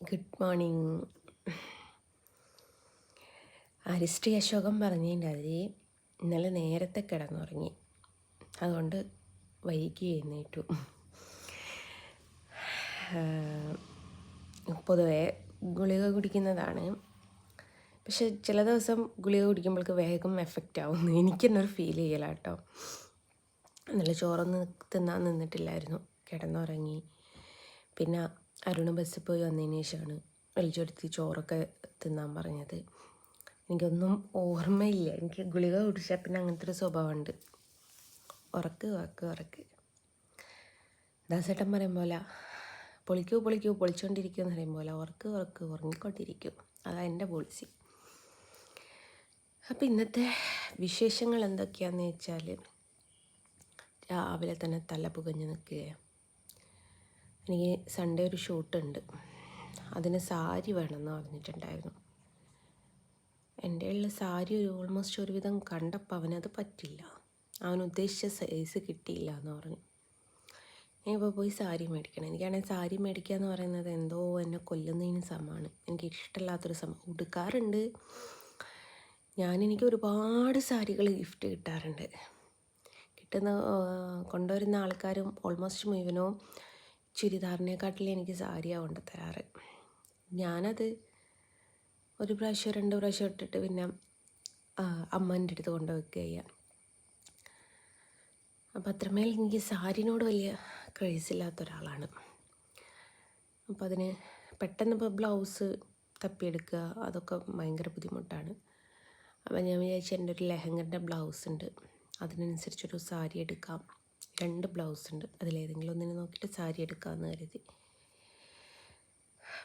Good morning. Arisree അശോകം പറഞ്ഞതിൻ്റെ അതിൽ ഇന്നലെ നേരത്തെ കിടന്നുറങ്ങി, അതുകൊണ്ട് വൈകി എഴുന്നേറ്റു. പൊതുവെ ഗുളിക കുടിക്കുന്നതാണ്, പക്ഷെ ചില ദിവസം ഗുളിക കുടിക്കുമ്പോൾക്ക് വേഗം എഫക്റ്റ് ആവുന്നു. എനിക്കെന്നൊരു ഫീൽ ചെയ്യല കേട്ടോ. ഇന്നലെ ചോറൊന്നും തിന്നാൻ നിന്നിട്ടില്ലായിരുന്നു, കിടന്നുറങ്ങി. പിന്നെ അരുണ് ബസ്സിൽ പോയി വന്നതിന് ശേഷമാണ് വലിച്ചെടുത്ത് ചോറൊക്കെ തിന്നാൻ പറഞ്ഞത്. എനിക്കൊന്നും ഓർമ്മയില്ല. എനിക്ക് ഗുളിക കുടിച്ചാൽ പിന്നെ അങ്ങനത്തെ ഒരു സ്വഭാവമുണ്ട്, ഉറക്ക്. ദാസേട്ടൻ പറയും പോലെ പൊളിച്ചുകൊണ്ടിരിക്കും എന്ന് പറയും പോലെ ഉറങ്ങിക്കൊണ്ടിരിക്കും. അതാണ് എൻ്റെ പോളിസി. അപ്പം ഇന്നത്തെ വിശേഷങ്ങൾ എന്തൊക്കെയാണെന്ന് വെച്ചാൽ, രാവിലെ തന്നെ തല പുകഞ്ഞ് നിൽക്കുകയാണ്. എനിക്ക് സൺഡേ ഒരു ഷൂട്ടുണ്ട്, അതിന് സാരി വേണമെന്ന് പറഞ്ഞിട്ടുണ്ടായിരുന്നു. എൻ്റെ ഉള്ള സാരി ഓൾമോസ്റ്റ് ഒരുവിധം കണ്ടപ്പോൾ അവനത് പറ്റില്ല, അവൻ ഉദ്ദേശിച്ച സൈസ് കിട്ടിയില്ല എന്ന് പറഞ്ഞു. ഞാൻ ഇപ്പോൾ പോയി സാരി മേടിക്കണം. എനിക്കാണെങ്കിൽ സാരി മേടിക്കുക എന്ന് പറയുന്നത് എന്തോ എന്നെ കൊല്ലുന്നതിന് സമമാണ്. എനിക്ക് ഇഷ്ടമില്ലാത്തൊരു ഉടുക്കാറുണ്ട് എനിക്ക് ഒരുപാട് സാരികൾ ഗിഫ്റ്റ് കിട്ടാറുണ്ട്. കൊണ്ടുവരുന്ന ആൾക്കാരും ഓൾമോസ്റ്റ് മുഴുവനോ ചുരിദാറിനെക്കാട്ടിൽ എനിക്ക് സാരിയാണ് കൊണ്ട് തരാറ്. ഞാനത് ഒരു പ്രാവശ്യം 2 പ്രാവശ്യം ഇട്ടിട്ട് പിന്നെ അമ്മേൻ്റെ അടുത്ത് കൊണ്ട് വെക്കുക ചെയ്യാം. അപ്പം അത്രമേൽ എനിക്ക് സാരിനോട് വലിയ ക്രേസില്ലാത്ത ഒരാളാണ്. അപ്പോൾ അതിന് പെട്ടെന്ന് ഇപ്പോൾ ബ്ലൗസ് തപ്പിയെടുക്കുക അതൊക്കെ ഭയങ്കര ബുദ്ധിമുട്ടാണ്. അപ്പം ഞാൻ വിചാരിച്ചു എൻ്റെ ഒരു ലെഹങ്കൻ്റെ ബ്ലൗസ് ഉണ്ട്, അതിനനുസരിച്ചൊരു സാരി എടുക്കാം. 2 ബ്ലൗസ് ഉണ്ട്, അതിലേതെങ്കിലും ഒന്നിനെ നോക്കിയിട്ട് സാരി എടുക്കാമെന്ന് കരുതി.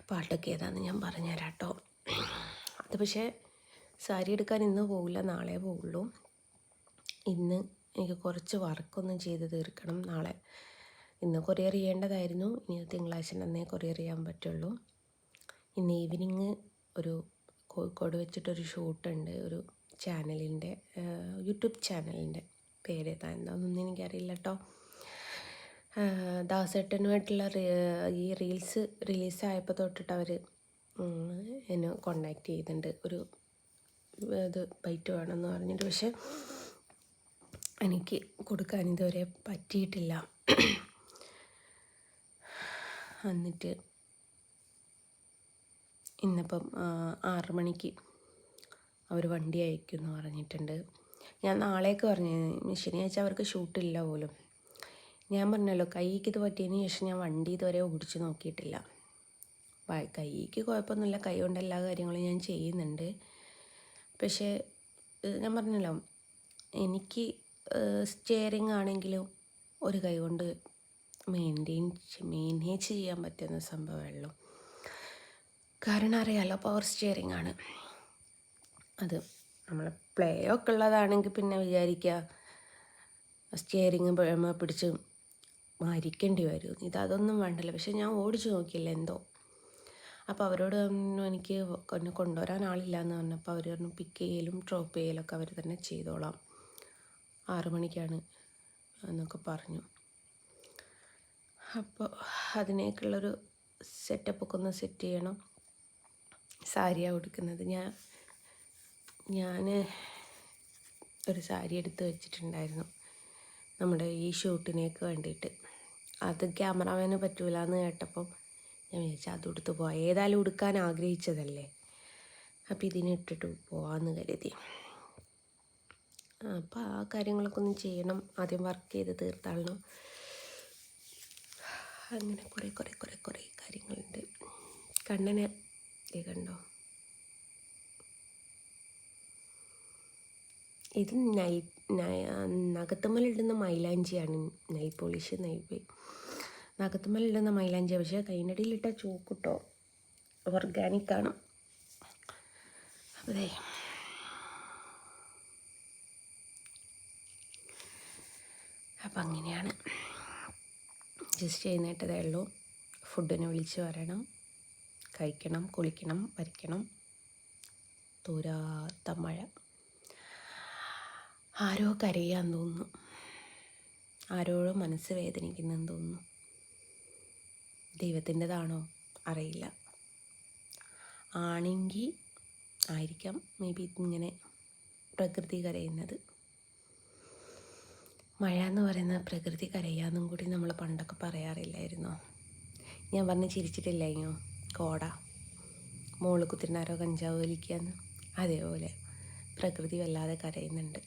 പാട്ടൊക്കെ ഏതാണെന്ന് ഞാൻ പറഞ്ഞുതരാം കേട്ടോ. അത് പക്ഷേ സാരി എടുക്കാൻ ഇന്ന് പോകില്ല, നാളെ പോവുള്ളൂ. ഇന്ന് എനിക്ക് കുറച്ച് വർക്കൊന്നും ചെയ്ത് തീർക്കണം. ഇന്ന് കൊറിയർ ചെയ്യേണ്ടതായിരുന്നു, ഇനി തിങ്കളാഴ്ച തന്നെ കൊറിയർ ചെയ്യാൻ പറ്റുള്ളൂ. ഇന്ന് ഈവനിങ് ഒരു കോഴിക്കോട് വെച്ചിട്ടൊരു ഷൂട്ടുണ്ട്, ഒരു ചാനലിൻ്റെ യൂട്യൂബ് ചാനലിൻ്റെ പേര് എന്താണെന്നൊന്നും എനിക്കറിയില്ല കേട്ടോ. ദാസേട്ടനുമായിട്ടുള്ള ഈ റീൽസ് റിലീസായപ്പോൾ തൊട്ടിട്ട് അവർ എന്നെ കോണ്ടാക്ട് ചെയ്യുന്നുണ്ട്, ഒരു ഇത് ബൈറ്റ് വേണമെന്ന് പറഞ്ഞിട്ട്. പക്ഷെ എനിക്ക് കൊടുക്കാൻ ഇതുവരെ പറ്റിയിട്ടില്ല. എന്നിട്ട് ഇന്നിപ്പം 6 മണിക്ക് അവർ വണ്ടി അയക്കുമെന്ന് പറഞ്ഞിട്ടുണ്ട്. ഞാൻ നാളേക്ക് പറഞ്ഞു, ശനിയാഴ്ച അവർക്ക് ഷൂട്ടില്ല പോലും. ഞാൻ പറഞ്ഞല്ലോ, കൈക്ക് ഇത് പറ്റിയതിന് ശേഷം ഞാൻ വണ്ടി ഇതുവരെ ഓടിച്ച് നോക്കിയിട്ടില്ല. കൈക്ക് കുഴപ്പമൊന്നുമില്ല, കൈ കൊണ്ട് എല്ലാ കാര്യങ്ങളും ഞാൻ ചെയ്യുന്നുണ്ട്. പക്ഷേ ഞാൻ പറഞ്ഞല്ലോ, എനിക്ക് സ്റ്റിയറിങ് ആണെങ്കിലും ഒരു കൈ കൊണ്ട് മാനേജ് ചെയ്യാൻ പറ്റുന്ന സംഭവമുള്ളൂ. കാരണം അറിയാമല്ലോ, പവർ സ്റ്റിയറിങ് ആണ് അത്. നമ്മൾ പ്ലേ ഒക്കെ ഉള്ളതാണെങ്കിൽ പിന്നെ വിചാരിക്കുക സ്റ്റിയറിങ് പിടിച്ച് മരിക്കേണ്ടി വരും. അതൊന്നും വേണ്ടല്ലോ. പക്ഷെ ഞാൻ ഓടിച്ചു നോക്കിയില്ല എന്തോ. അപ്പോൾ അവരോട് എനിക്ക് കൊണ്ടുവരാൻ ആളില്ല എന്ന് പറഞ്ഞപ്പോൾ അവർ പറഞ്ഞു പിക്ക് ചെയ്യലും ഡ്രോപ്പ് ചെയ്യലൊക്കെ അവർ തന്നെ ചെയ്തോളാം, 6 മണിക്കാണ് എന്നൊക്കെ പറഞ്ഞു. അപ്പോൾ അതിനേക്കുള്ളൊരു സെറ്റപ്പൊക്കെ ഒന്ന് സെറ്റ് ചെയ്യണം. സാരിയാണ് ഉടുക്കുന്നത്. ഞാൻ ഒരു സാരി എടുത്ത് വെച്ചിട്ടുണ്ടായിരുന്നു നമ്മുടെ ഈ ഷൂട്ടിനേക്ക് വേണ്ടിയിട്ട്. അത് ക്യാമറാമാന് പറ്റൂല എന്ന് കേട്ടപ്പം ഞാൻ വിചാരിച്ചു അത് ഉടുത്ത് പോവാം. ഏതായാലും ഉടുക്കാൻ ആഗ്രഹിച്ചതല്ലേ, അപ്പോൾ ഇതിനിട്ടിട്ട് പോവാമെന്ന് കരുതി. അപ്പോൾ ആ കാര്യങ്ങളൊക്കെ ഒന്ന് ചെയ്യണം. ആദ്യം വർക്ക് ചെയ്ത് തീർത്താളണം. അങ്ങനെ കുറേ കാര്യങ്ങളുണ്ട്. കണ്ണനെ കണ്ടോ, ഇത് നഖത്തുമ്മലിടുന്ന മൈലാഞ്ചിയാണ്. Nail polish നഖത്തുമ്മലിടുന്ന മൈലാഞ്ചിയാണ്. പക്ഷേ കൈനടിയിലിട്ട ചോക്കിട്ടോ ഓർഗാനിക്കാണ്. അതെ, അപ്പം അങ്ങനെയാണ്. ജസ്റ്റ് ചെയ്യുന്നിട്ടതേ ഉള്ളൂ. ഫുഡിന് വിളിച്ച് വരണം, കഴിക്കണം, കുളിക്കണം, വരയ്ക്കണം. തോരാത്ത മഴ. ആരോ കരയാൻ തോന്നുന്നു, ആരോടോ മനസ്സ് വേദനിക്കുന്നെന്ന് തോന്നുന്നു. ദൈവത്തിൻ്റെതാണോ അറിയില്ല. ആണെങ്കിൽ ആയിരിക്കാം മേ ബി ഇങ്ങനെ പ്രകൃതി കരയുന്നത്. മഴ എന്ന് പറയുന്നത് പ്രകൃതി കരയാന്നും കൂടി നമ്മൾ പണ്ടൊക്കെ പറയാറില്ലായിരുന്നോ? ഞാൻ പറഞ്ഞ് ചിരിച്ചിട്ടില്ലായിരുന്നോ? കോട മോള് കുത്തിനാരോ കഞ്ചാവ് വലിക്കാന്ന്. അതേപോലെ പ്രകൃതി വല്ലാതെ കരയുന്നുണ്ട്.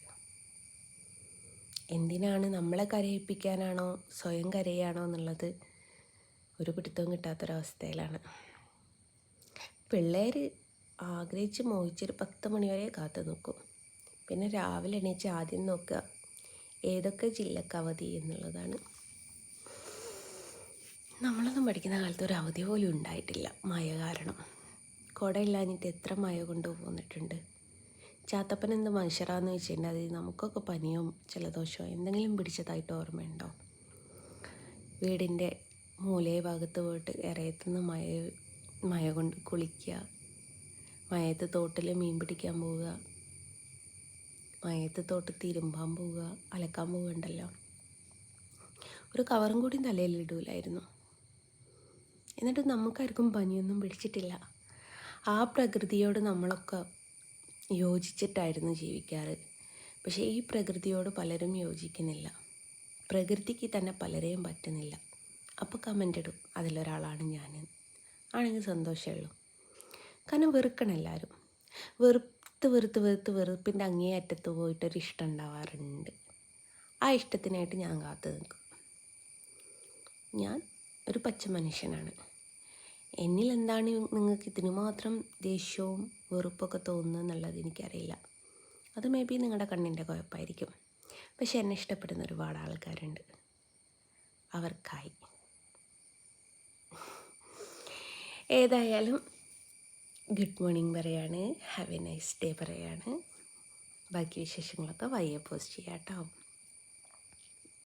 എന്തിനാണ്, നമ്മളെ കരയിപ്പിക്കാനാണോ സ്വയം കരയാണോ എന്നുള്ളത് ഒരു പിടുത്തവും കിട്ടാത്തൊരവസ്ഥയിലാണ്. പിള്ളേർ ആഗ്രഹിച്ച് മോഹിച്ചൊരു 10 മണി വരെ കാത്തു നിൽക്കും. പിന്നെ രാവിലെ എണീച്ച് ആദ്യം നോക്കുക ഏതൊക്കെ ജില്ലക്ക് അവധി എന്നുള്ളതാണ്. നമ്മളൊന്നും പഠിക്കുന്ന കാലത്ത് ഒരു അവധി പോലും ഉണ്ടായിട്ടില്ല മഴ കാരണം. കുടയില്ലാഞ്ഞിട്ട് എത്ര മഴ കൊണ്ടുപോന്നിട്ടുണ്ട്. ചാത്തപ്പൻ എന്ത് മനുഷ്യരാന്ന് വെച്ചിട്ടുണ്ടെങ്കിൽ നമുക്കൊക്കെ പനിയോ ജലദോഷമോ എന്തെങ്കിലും പിടിച്ചതായിട്ട് ഓർമ്മയുണ്ടോ? വീടിൻ്റെ മൂലേ ഭാഗത്ത് പോയിട്ട് ഇറയത്തുനിന്ന് മഴ കൊണ്ട് കുളിക്കുക, മഴയത്ത് തോട്ടിൽ മീൻ പിടിക്കാൻ പോവുക, മഴയത്ത് തോട്ട് തിരുമ്പാൻ പോവുക, അലക്കാൻ പോവുകയുണ്ടല്ലോ. ഒരു കവറും കൂടി തലയിലിടൂലായിരുന്നു. എന്നിട്ട് നമുക്കാർക്കും പനിയൊന്നും പിടിച്ചിട്ടില്ല. ആ പ്രകൃതിയോട് നമ്മളൊക്കെ യോജിച്ചിട്ടായിരുന്നു ജീവിക്കാറ്. പക്ഷേ ഈ പ്രകൃതിയോട് പലരും യോജിക്കുന്നില്ല. പ്രകൃതിക്ക് തന്നെ പലരെയും പറ്റുന്നില്ല. അപ്പോൾ കമൻ്റ് ഇടും, അതിലൊരാളാണ് ഞാൻ. ആണെങ്കിൽ സന്തോഷമേ ഉള്ളൂ. കാരണം വെറുക്കണം എല്ലാവരും. വെറുപ്പിൻ്റെ അങ്ങേ അറ്റത്ത് പോയിട്ടൊരു ഇഷ്ടം ഉണ്ടാവാറുണ്ട്. ആ ഇഷ്ടത്തിനായിട്ട് ഞാൻ കാത്തു നിൽക്കും. ഞാൻ ഒരു പച്ച മനുഷ്യനാണ്. എന്നിൽ എന്താണ് നിങ്ങൾക്ക് ഇതിന് മാത്രം ദേഷ്യവും വെറുപ്പൊക്കെ തോന്നുന്നത് എന്നുള്ളത് എനിക്കറിയില്ല. അത് മേ ബി നിങ്ങളുടെ കണ്ണിൻ്റെ കുഴപ്പമായിരിക്കും. പക്ഷെ എന്നെ ഇഷ്ടപ്പെടുന്ന ഒരുപാട് ആൾക്കാരുണ്ട്. അവർക്കായി. ഏതായാലും ഗുഡ് മോർണിംഗ് പറയാണ്, ഹാവ് എ നൈസ് ഡേ പറയാണ്. ബാക്കി വിശേഷങ്ങളൊക്കെ വയ്യ പോസ്റ്റ് ചെയ്യാം കേട്ടോ.